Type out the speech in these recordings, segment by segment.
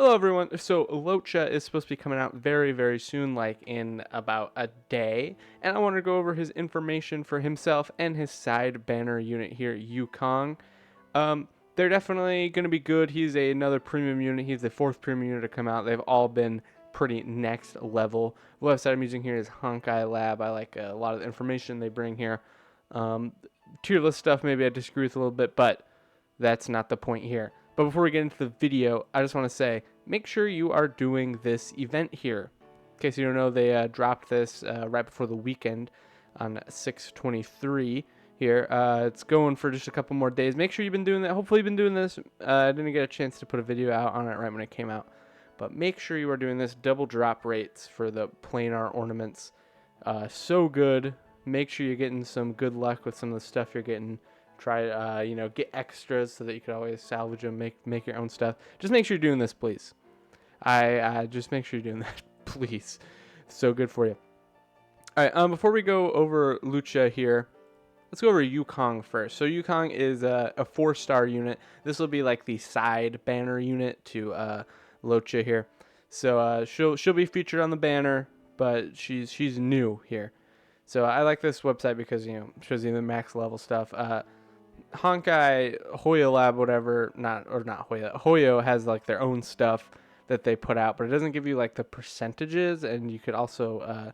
Hello everyone. So LUOCHA is supposed to be coming out very, very soon, like in about a day. And I want to go over his information for himself and his side banner unit here, YUKONG. They're definitely going to be good. He's another premium unit. He's the fourth premium unit to come out. They've all been pretty next level. The website I'm using here is Honkai Lab. I like a lot of the information they bring here. Tier list stuff, maybe I disagree with a little bit, but that's not the point here. But before we get into the video, I just want to say, make sure you are doing this event here. In case you don't know, they dropped this right before the weekend on 6/23 here. It's going for just a couple more days. Make sure you've been doing that. Hopefully you've been doing this. I didn't get a chance to put a video out on it right when it came out. But make sure you are doing this. Double drop rates for the planar ornaments. So good. Make sure you're getting some good luck with some of the stuff you're getting. Try, get extras so that you could always salvage them, make your own stuff. Just make sure you're doing this, please. I just make sure you're doing that, please. It's so good for you. All right, before we go over LUOCHA here, let's go over YUKONG first. So YUKONG is a 4-star unit. This will be like the side banner unit to LUOCHA here. So she'll be featured on the banner, but she's new here. So I like this website because shows you the max level stuff. Honkai, Hoyo Lab, whatever, not Hoyo. Hoyo has like their own stuff that they put out, but it doesn't give you like the percentages, and you could also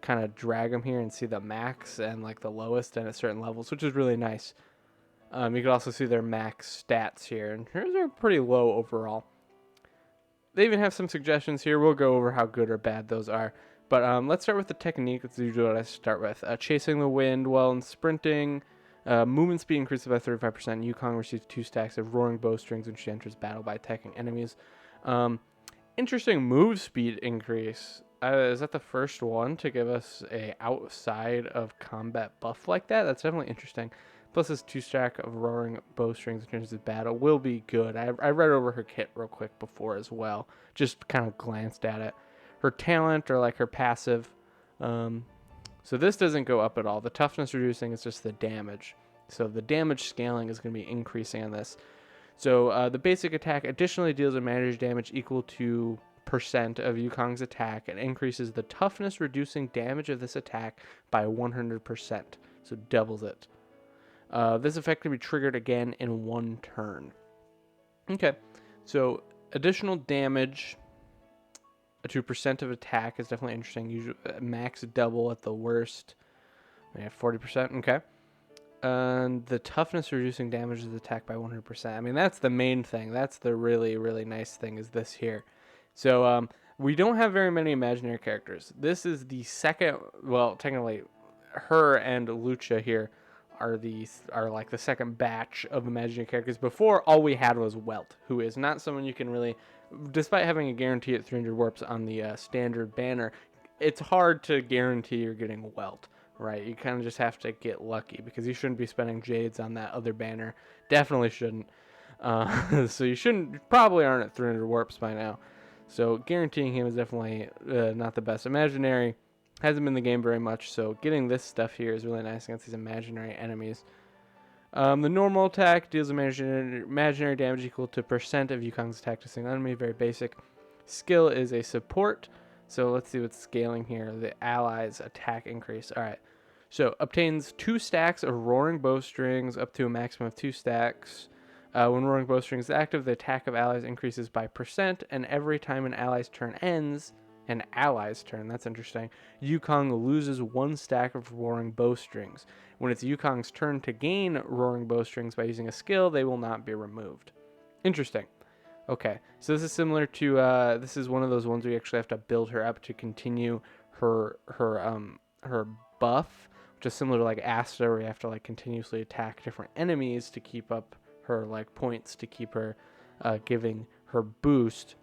kind of drag them here and see the max and like the lowest and at certain levels, which is really nice. You could also see their max stats here, and hers are pretty low overall. They even have some suggestions here. We'll go over how good or bad those are. But let's start with the technique. That's usually what I start with. Chasing the wind while in sprinting. Movement speed increases by 35%. YUKONG receives 2 stacks of roaring bowstrings when she enters battle by attacking enemies. Interesting move speed increase. Is that the first one to give us a outside of combat buff like that? That's definitely interesting. Plus this 2 stack of roaring bowstrings when enters battle will be good. I read over her kit real quick before as well. Just kind of glanced at it. Her talent or like her passive. So this doesn't go up at all. The toughness reducing is just the damage. So the damage scaling is going to be increasing on this. So the basic attack additionally deals a magic damage equal to % of YUKONG's attack and increases the toughness reducing damage of this attack by 100%. So doubles it. This effect can be triggered again in 1 turn. Okay, so additional damage to % of attack is definitely interesting. Usually max double at the worst. We have 40%. Okay. And the toughness reducing damage of the attack by 100%. I mean, that's the main thing. That's the really, really nice thing is this here. So we don't have very many imaginary characters. This is the second, well, technically her and LUOCHA here are like the second batch of imaginary characters. Before, all we had was Welt, who is not someone you can really, despite having a guarantee at 300 warps on the standard banner, it's hard to guarantee you're getting Welt, right? You kind of just have to get lucky because you shouldn't be spending Jades on that other banner. Definitely shouldn't. So you probably aren't at 300 warps by now. So guaranteeing him is definitely not the best. Imaginary hasn't been in the game very much, so getting this stuff here is really nice against these imaginary enemies. The normal attack deals imaginary damage equal to % of YUKONG's attack to a single enemy. Very basic. Skill is a support. So let's see what's scaling here. The allies attack increase. All right. So obtains 2 stacks of roaring bowstrings up to a maximum of 2 stacks. When roaring bowstring is active, the attack of allies increases by %, and every time an ally's turn ends, that's interesting, YUKONG loses 1 stack of roaring bowstrings. When it's YUKONG's turn to gain roaring bowstrings by using a skill, they will not be removed. Interesting. Okay, so this is similar to, this is one of those ones where you actually have to build her up to continue her buff, which is similar to like Asta, where you have to like continuously attack different enemies to keep up her like points, to keep her giving her boost.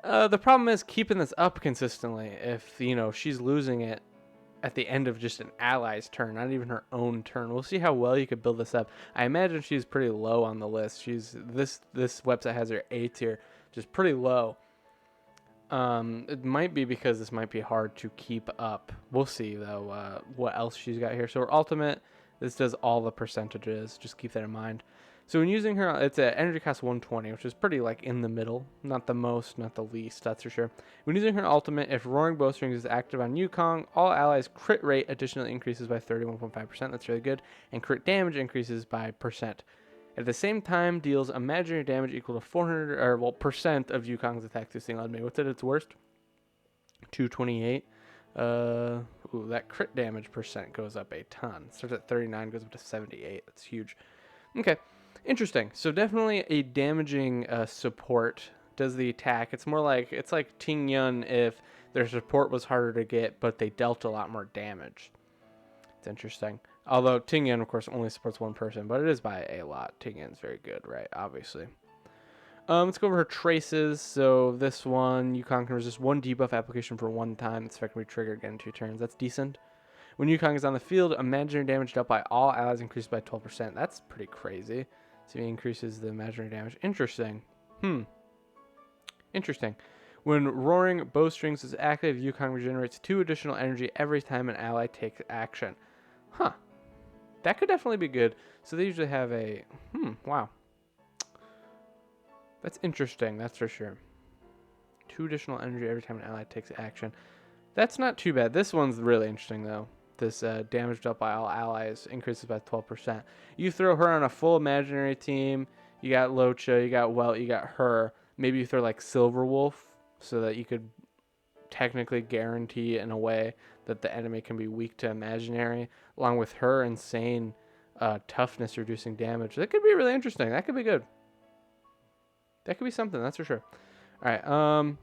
The problem is keeping this up consistently. If she's losing it at the end of just an ally's turn, not even her own turn. We'll see how well you could build this up. I imagine she's pretty low on the list. This website has her A tier, which is pretty low. It might be because this might be hard to keep up. We'll see though what else she's got here. So her ultimate, this does all the percentages. Just keep that in mind. So when using her, it's a energy cost 120, which is pretty like in the middle. Not the most, not the least, that's for sure. When using her ultimate, if Roaring Bowstrings is active on Yukong, all allies' crit rate additionally increases by 31.5%. That's really good. And crit damage increases by percent. At the same time, deals imaginary damage equal to 400 or well percent of Yukong's attack through single enemy. What's at its worst? 228. That crit damage percent goes up a ton. Starts at 39, goes up to 78. That's huge. Okay. Interesting. So definitely a damaging support does the attack. It's more like it's like Ting Yun if their support was harder to get, but they dealt a lot more damage. It's interesting. Although Ting Yun, of course, only supports one person, but it is by a lot. Ting Yun's very good, right? Obviously. Let's go over her traces. So this one, Yukong can resist one debuff application for one time. It's effectively triggered again in 2 turns. That's decent. When Yukong is on the field, imaginary damage dealt by all allies increases by 12%. That's pretty crazy. So he increases the imaginary damage. Interesting. Interesting. When Roaring Bowstrings is active, Yukong regenerates 2 additional energy every time an ally takes action. Huh. That could definitely be good. So they usually have a... wow. That's interesting, that's for sure. 2 additional energy every time an ally takes action. That's not too bad. This one's really interesting, though. This damage dealt by all allies increases by 12%. You throw her on a full imaginary team. You got LUOCHA, you got Welt, you got her. Maybe you throw like Silverwolf so that you could technically guarantee in a way that the enemy can be weak to imaginary, along with her insane toughness reducing damage. That could be really interesting. That could be good. That could be something, that's for sure. All right,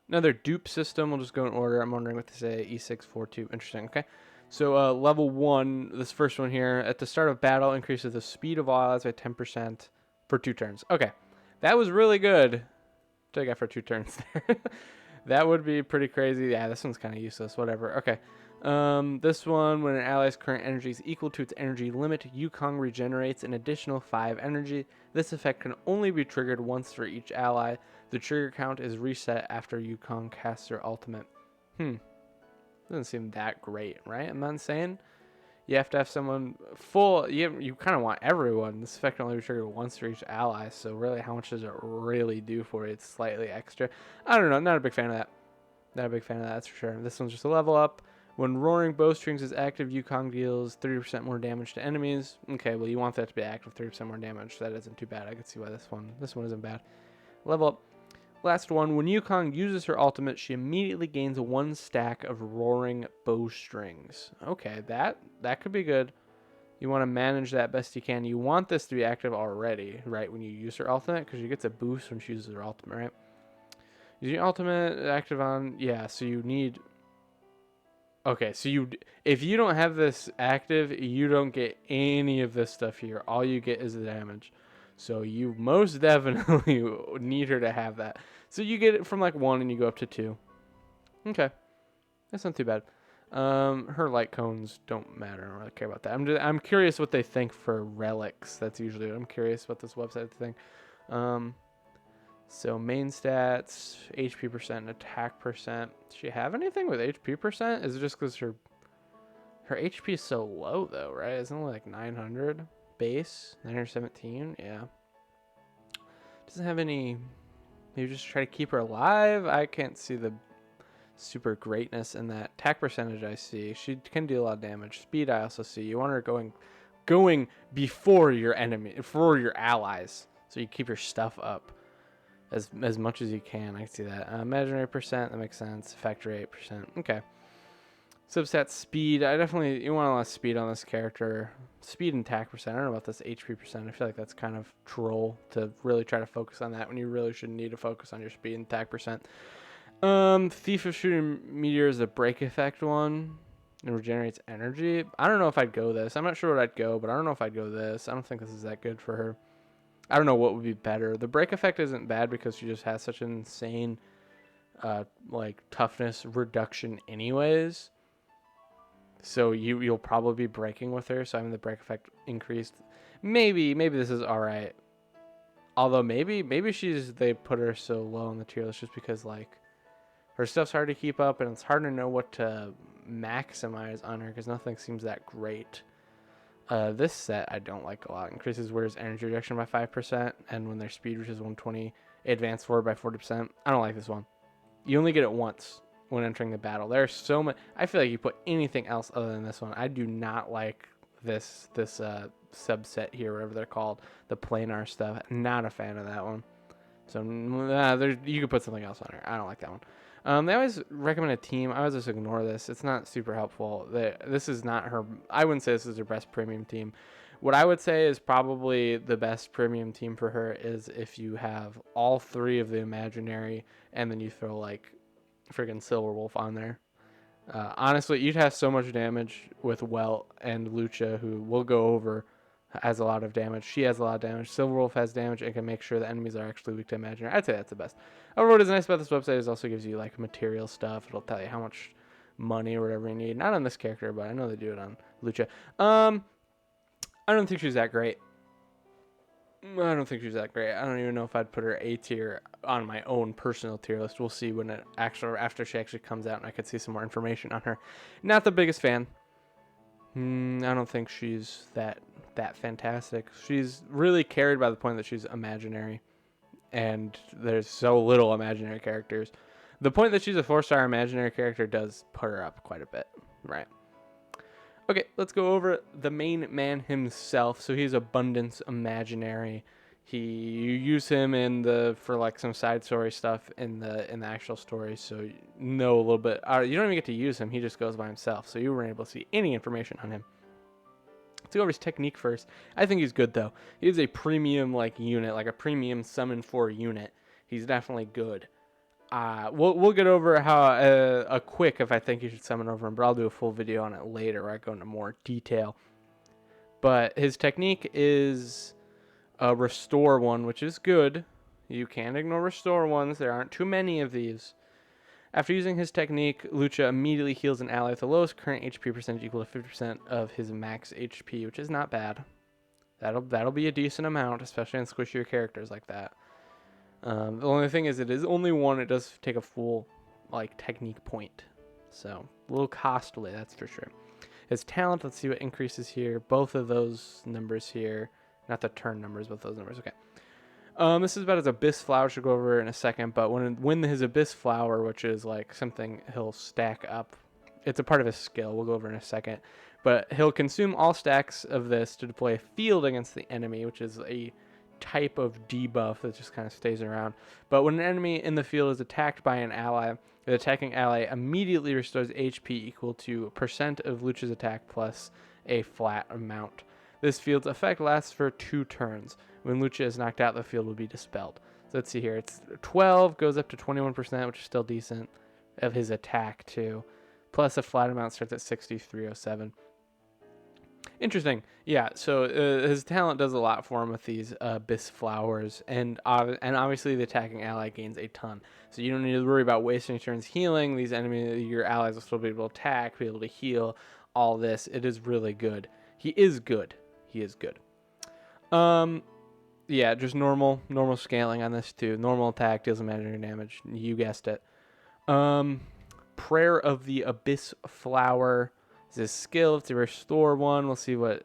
another dupe system. We'll just go in order. I'm wondering what to say. E642. Interesting. Okay. So level 1, this first one here. At the start of battle, increases the speed of all allies by 10% for 2 turns. Okay. That was really good. What I got for 2 turns there? That would be pretty crazy. Yeah, this one's kind of useless. Whatever. Okay. This one, when an ally's current energy is equal to its energy limit, Yukong regenerates an additional 5 energy. This effect can only be triggered once for each ally. The trigger count is reset after Yukong casts her ultimate. Doesn't seem that great, right? I'm not insane. You have to have someone full. You kind of want everyone. This effect can only be triggered once for each ally. So really, how much does it really do for you? It's slightly extra. I don't know. Not a big fan of that. Not a big fan of that, that's for sure. This one's just a level up. When Roaring Bowstrings is active, Yukong deals 30% more damage to enemies. Okay, well, you want that to be active, 30% more damage. That isn't too bad. I can see why this one isn't bad. Level up. Last one. When Yukong uses her ultimate, she immediately gains 1 stack of Roaring Bowstrings. Okay, that could be good. You want to manage that best you can. You want this to be active already, right, when you use her ultimate, because she gets a boost when she uses her ultimate, right? Using your ultimate active on... Yeah, so you need... Okay, so if you don't have this active, you don't get any of this stuff here. All you get is the damage. So you most definitely need her to have that. So you get it from like 1 and you go up to 2. Okay. That's not too bad. Her light cones don't matter. I don't really care about that. I'm curious what they think for relics. That's usually what I'm curious what this website think. So main stats, HP percent, and attack percent. Does she have anything with HP percent? Is it just because her HP is so low though, right? It's only like 900 base, 917. Yeah. Doesn't have any. Maybe just try to keep her alive. I can't see the super greatness in that. Attack percentage I see. She can deal a lot of damage. Speed I also see. You want her going before your enemy, for your allies, so you keep your stuff up as much as you can. I can see that. Imaginary percent, that makes sense. Effect rate percent. Okay. Substat speed. You want a lot of speed on this character. Speed and attack percent. I don't know about this HP percent. I feel like that's kind of troll to really try to focus on that when you really should need to focus on your speed and attack percent. Thief of Shooting Meteor is a break effect one. It regenerates energy. I don't know if I'd go this. I'm not sure what I'd go, but I don't know if I'd go this. I don't think this is that good for her. I don't know what would be better. The break effect isn't bad because she just has such an insane like toughness reduction anyways. So you'll probably be breaking with her, so having the break effect increased. Maybe this is alright. Although maybe they put her so low on the tier list just because like her stuff's hard to keep up and it's hard to know what to maximize on her because nothing seems that great. This set I don't like a lot. Increases Warrior's energy reduction by 5%, and when their speed reaches 120, advance forward by 40%. I don't like this one. You only get it once when entering the battle. There's so much. I feel like you put anything else other than this one. I do not like this subset here, whatever they're called, the planar stuff. Not a fan of that one. So you could put something else on here. I don't like that one. They always recommend a team. I always just ignore this. It's not super helpful. This is not her. I wouldn't say this is her best premium team. What I would say is probably the best premium team for her is if you have all 3 of the imaginary and then you throw like friggin' Silverwolf on there. Honestly, you'd have so much damage with Welt and Lucha, who we'll go over, has a lot of damage. She has a lot of damage. Silverwolf has damage and can make sure the enemies are actually weak to imaginary. I'd say that's the best. However, what is nice about this website is also gives you like material stuff. It'll tell you how much money or whatever you need. Not on this character, but I know they do it on Lucha. I don't think she's that great. I don't even know if I'd put her A tier on my own personal tier list. We'll see when after she actually comes out and I could see some more information on her. Not the biggest fan. I don't think she's that fantastic. She's really carried by the point that she's imaginary, and there's so little imaginary characters. The point that she's a 4-star imaginary character does put her up quite a bit, right? Okay, let's go over the main man himself. So he's Abundance Imaginary. You use him for like some side story stuff in the actual story, so you know a little bit. You don't even get to use him; he just goes by himself, so you weren't able to see any information on him. Let's go over his technique first. I think he's good though. He's a premium like unit, like a premium summon 4 unit. He's definitely good. We'll get over how a quick if I think you should summon over him, but I'll do a full video on it later where I go into more detail. But his technique is a restore one, which is good. You can't ignore restore ones. There aren't too many of these. After using his technique, Lucha immediately heals an ally with the lowest current HP percentage equal to 50% of his max HP, which is not bad. That'll be a decent amount, especially on squishier characters like that. The only thing is it is only one. It does take a full like technique point, so a little costly, that's for sure. His talent, let's see what increases here. Both of those numbers here, not the turn numbers, but those numbers. Okay. This is about his Abyss Flower, which we'll go over in a second. But when his Abyss Flower, which is like something he'll stack up, it's a part of his skill. We'll go over in a second. But he'll consume all stacks of this to deploy a field against the enemy, which is a type of debuff that just kind of stays around. But when an enemy in the field is attacked by an ally, the attacking ally immediately restores HP equal to % of Lucha's attack plus a flat amount. This field's effect lasts for 2 turns. When Lucha is knocked out, the field will be dispelled. So let's see here. It's 12, goes up to 21%, which is still decent, of his attack too. Plus a flat amount starts at 6307. Interesting. Yeah, so his talent does a lot for him with these Abyss Flowers, and obviously the attacking ally gains a ton. So you don't need to worry about wasting turns healing. These your allies will still be able to attack, be able to heal, all this. It is really good. He is good. Yeah, just normal scaling on this too. Normal attack, deals imaginary damage. You guessed it. Prayer of the Abyss Flower is his skill. It's a restore one. We'll see what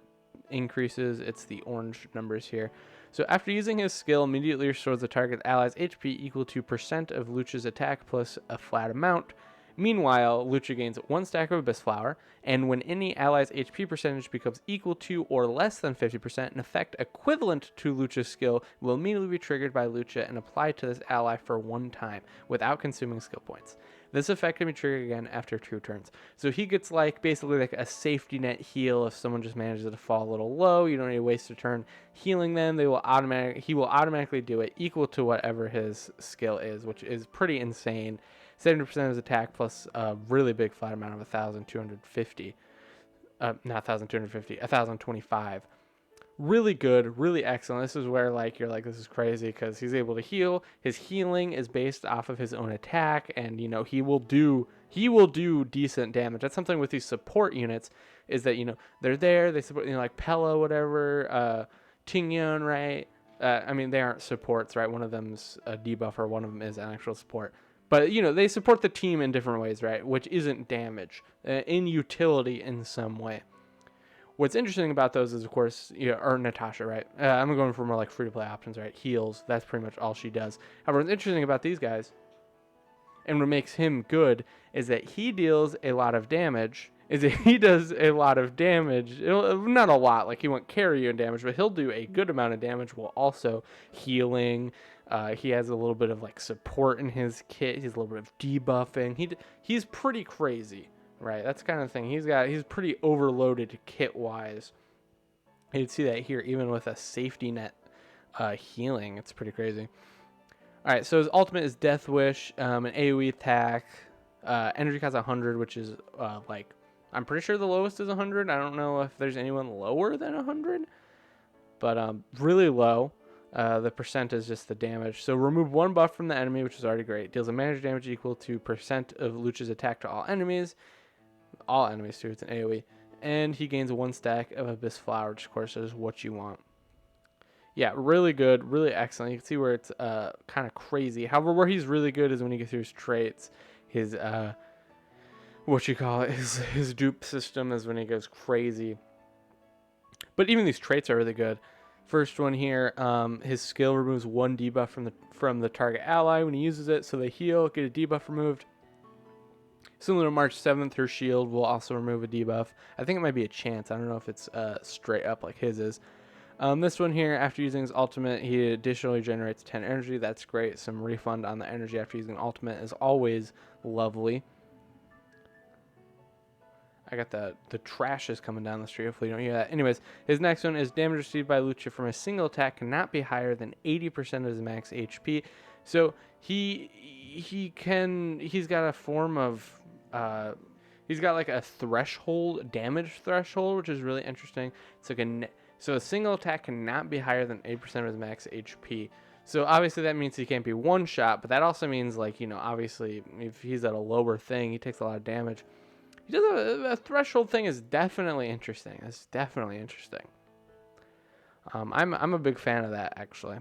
increases. It's the orange numbers here. So after using his skill, immediately restores the target ally's HP equal to % of Lucha's attack plus a flat amount. Meanwhile, Lucha gains 1 stack of Abyss Flower, and when any ally's HP percentage becomes equal to or less than 50%, an effect equivalent to Lucha's skill will immediately be triggered by Lucha and applied to this ally for 1 time, without consuming skill points. This effect can be triggered again after 2 turns. So he gets basically like a safety net heal if someone just manages to fall a little low. You don't need to waste a turn healing them. He will automatically do it equal to whatever his skill is, which is pretty insane. 70% of his attack plus a really big flat amount of 1,250. Not 1,250, 1,025. Really good, really excellent. This is where you're like, this is crazy because he's able to heal. His healing is based off of his own attack, and he will do decent damage. That's something with these support units is that they're there, they support like Pella, whatever, Tingyun, right? I mean, they aren't supports, right? One of them's a debuffer, one of them is an actual support. But, they support the team in different ways, right? Which isn't damage, in utility in some way. What's interesting about those is, of course, or Natasha, right? I'm going for more like free-to-play options, right? Heals. That's pretty much all she does. However, what's interesting about these guys, and what makes him good, is that he deals a lot of damage. Is that he does a lot of damage. Not a lot, like he won't carry you in damage, but he'll do a good amount of damage while also healing. He has a little bit of like support in his kit. He's a little bit of debuffing. He's pretty crazy, right? That's the kind of thing. He's pretty overloaded kit wise. You'd see that here even with a safety net healing. It's pretty crazy. All right, so his ultimate is Death Wish, an AoE attack, energy cost 100, which is like, I'm pretty sure the lowest is 100. I don't know if there's anyone lower than 100, but really low. The percent is just the damage. So remove one buff from the enemy, which is already great. Deals a managed damage equal to percent of LUOCHA's attack to all enemies. All enemies too, it's an AoE. And he gains 1 stack of Abyss Flower, which of course is what you want. Yeah, really good, really excellent. You can see where it's kind of crazy. However, where he's really good is when you get through his traits. His his dupe system is when he goes crazy. But even these traits are really good. First one here, his skill removes 1 debuff from the target ally when he uses it, so they heal, get a debuff removed. Similar to March 7th, her shield will also remove a debuff. I think it might be a chance. I don't know if it's straight up like his is. This one here, after using his ultimate, he additionally generates 10 energy. That's great. Some refund on the energy after using ultimate is always lovely. I got the trash is coming down the street. Hopefully you don't hear that. Anyways, his next one is damage received by LUOCHA from a single attack cannot be higher than 80% of his max HP. So he's got a form of he's got like a threshold, damage threshold, which is really interesting. It's like so a single attack cannot be higher than 80% of his max HP. So obviously that means he can't be one shot, but that also means, like, obviously if he's at a lower thing, he takes a lot of damage. He does a threshold thing is definitely interesting. It's definitely interesting. I'm a big fan of that, actually.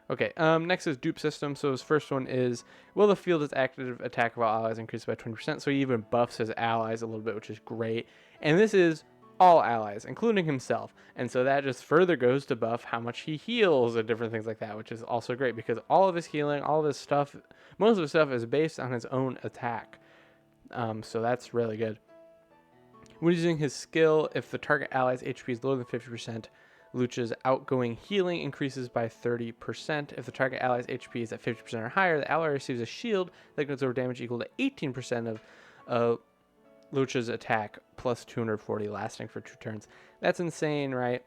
Okay, next is dupe system. So his first one is, will the field its active attack of all allies increase by 20%? So he even buffs his allies a little bit, which is great. And this is all allies, including himself. And so that just further goes to buff how much he heals and different things like that, which is also great because all of his healing, all of his stuff, most of his stuff is based on his own attack. So that's really good. When using his skill, if the target ally's HP is lower than 50%, LUOCHA's outgoing healing increases by 30%. If the target ally's HP is at 50% or higher, the ally receives a shield that can absorb damage equal to 18% of LUOCHA's attack plus 240 lasting for 2 turns. That's insane, right?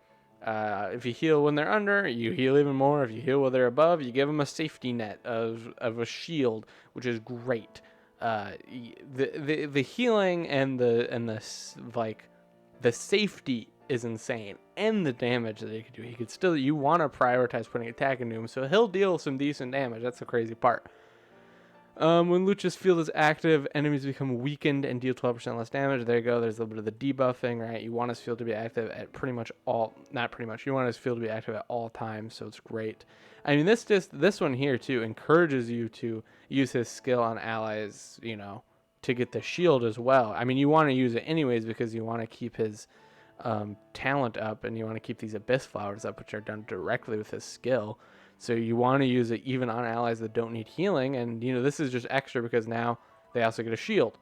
If you heal when they're under, you heal even more. If you heal when they're above, you give them a safety net of a shield, which is great. The healing and the safety is insane, and the damage that he could do. He could still, you want to prioritize putting attack into him, so he'll deal some decent damage. That's the crazy part. When LUOCHA's field is active, enemies become weakened and deal 12% less damage. There you go. There's a little bit of the debuffing, right? You want his field to be active at you want his field to be active at all times, so it's great. I mean, this one here too encourages you to use his skill on allies, to get the shield as well. I mean, you want to use it anyways because you want to keep his talent up, and you want to keep these Abyss Flowers up, which are done directly with his skill. So you want to use it even on allies that don't need healing, and this is just extra because now they also get a shield.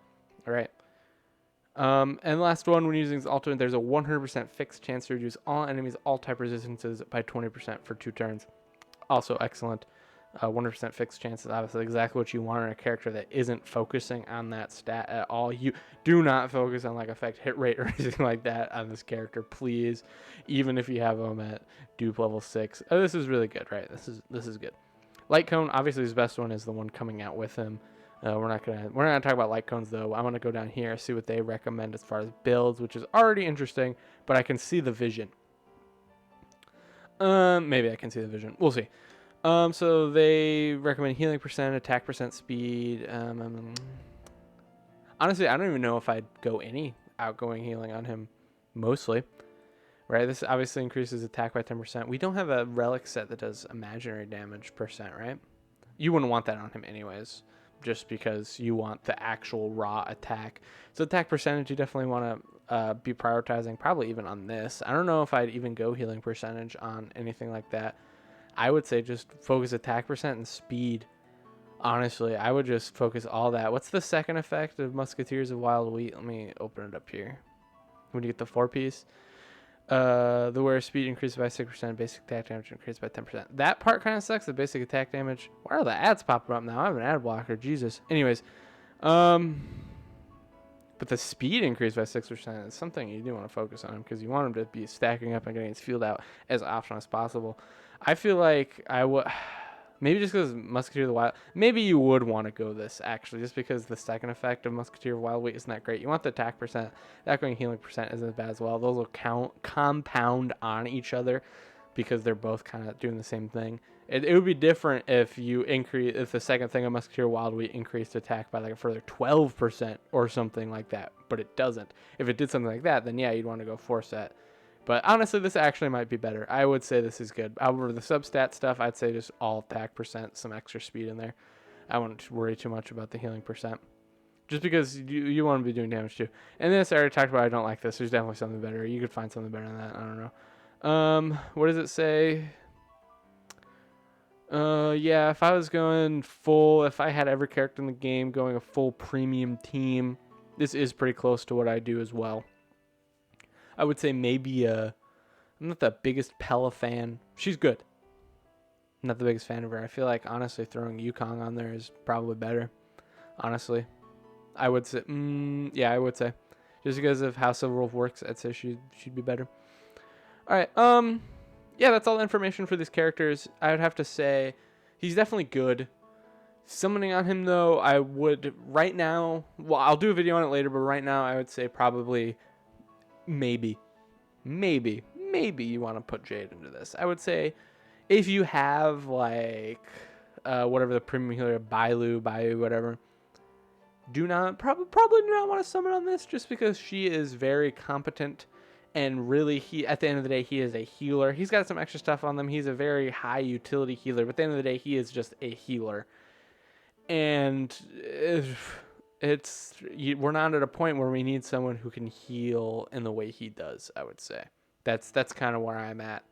All right. And last one, when using his ultimate, there's a 100% fixed chance to reduce all enemies' all-type resistances by 20% for 2 turns. Also excellent. 100% fixed chance is obviously exactly what you want in a character that isn't focusing on that stat at all. You do not focus on like effect hit rate or anything like that on this character, please. Even if you have him at dupe level 6. Oh, this is really good, right? This is good. Light Cone, obviously his best one is the one coming out with him. We're not gonna talk about light cones though. I want to go down here, see what they recommend as far as builds, which is already interesting, but I can see the vision. Maybe I can see the vision. We'll see. So they recommend healing percent, attack percent, speed. Honestly, I don't even know if I'd go any outgoing healing on him, mostly. Right, this obviously increases attack by 10%. We don't have a relic set that does imaginary damage percent, right? You wouldn't want that on him anyways. just because you want the actual raw attack. So attack percentage, you definitely want to be prioritizing, probably even on this. I don't know if I'd even go healing percentage on anything like that. I would say just focus attack percent and speed. Honestly, I would just focus all that. What's the second effect of Musketeers of Wild Wheat? Let me open it up here. When you get the 4-piece, the wearer speed increases by 6%, basic attack damage increases by 10%. That part kind of sucks. The basic attack damage. Why are the ads popping up now? I have an ad blocker. Jesus. Anyways, but the speed increase by 6% is something you do want to focus on because you want him to be stacking up and getting his field out as often as possible. I feel like I would. Maybe just because Musketeer of the Wild... Maybe you would want to go this, actually, just because the second effect of Musketeer of Wild Wheat isn't that great. You want the attack percent. The echoing healing percent isn't as bad as well. Those will compound on each other because they're both kind of doing the same thing. It would be different if if the second thing of Musketeer of Wild Wheat increased attack by like a further 12% or something like that, but it doesn't. If it did something like that, then yeah, you'd want to go 4-set. But honestly, this actually might be better. I would say this is good. However, the substat stuff, I'd say just all attack percent, some extra speed in there. I wouldn't worry too much about the healing percent. Just because you want to be doing damage too. And this, I already talked about, I don't like this. There's definitely something better. You could find something better than that. I don't know. What does it say? Yeah, if I was going full, if I had every character in the game going a full premium team, this is pretty close to what I do as well. I would say maybe I'm not the biggest Pella fan. She's good. I'm not the biggest fan of her. I feel like honestly throwing YUKONG on there is probably better. Honestly, I would say, yeah, I would say, just because of how Silverwolf works, I'd say she'd be better. All right, yeah, that's all the information for these characters. I would have to say he's definitely good. Summoning on him though, I would right now. Well, I'll do a video on it later, but right now I would say probably. Maybe you want to put Jade into this. I would say if you have like whatever the premium healer, Bailu, whatever, probably do not want to summon on this just because she is very competent and really at the end of the day he is a healer. He's got some extra stuff on them. He's a very high utility healer, but at the end of the day he is just a healer. And we're not at a point where we need someone who can heal in the way he does. I would say that's kind of where I'm at.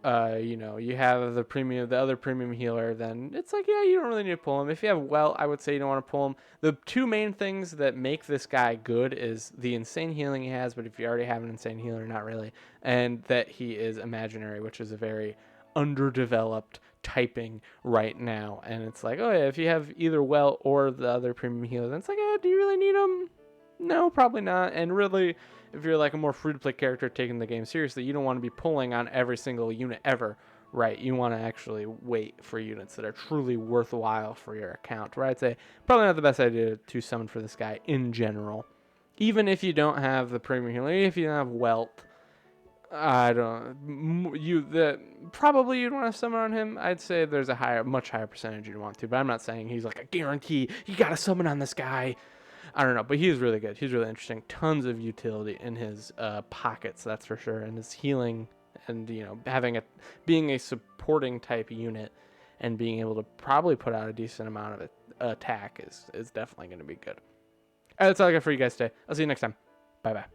You have the other premium healer, then it's like, yeah, you don't really need to pull him. If you have Welt, I would say you don't want to pull him. The two main things that make this guy good is the insane healing he has, but if you already have an insane healer, not really, and that he is imaginary, which is a very underdeveloped typing right now. And it's like, oh yeah, if you have either Welt or the other premium healer, then it's like, do you really need them? No, probably not. And really, if you're like a more free-to-play character taking the game seriously, you don't want to be pulling on every single unit ever, right? You want to actually wait for units that are truly worthwhile for your account, where I'd say probably not the best idea to summon for this guy in general. Even if you don't have the premium healer, if you don't have Welt, probably you'd want to summon on him. I'd say there's a much higher percentage you'd want to, but I'm not saying he's like a guarantee. You got to summon on this guy. I don't know, but he is really good. He's really interesting. Tons of utility in his pockets, that's for sure. And his healing and, being a supporting type unit and being able to probably put out a decent amount of attack is definitely going to be good. All right, that's all I got for you guys today. I'll see you next time. Bye-bye.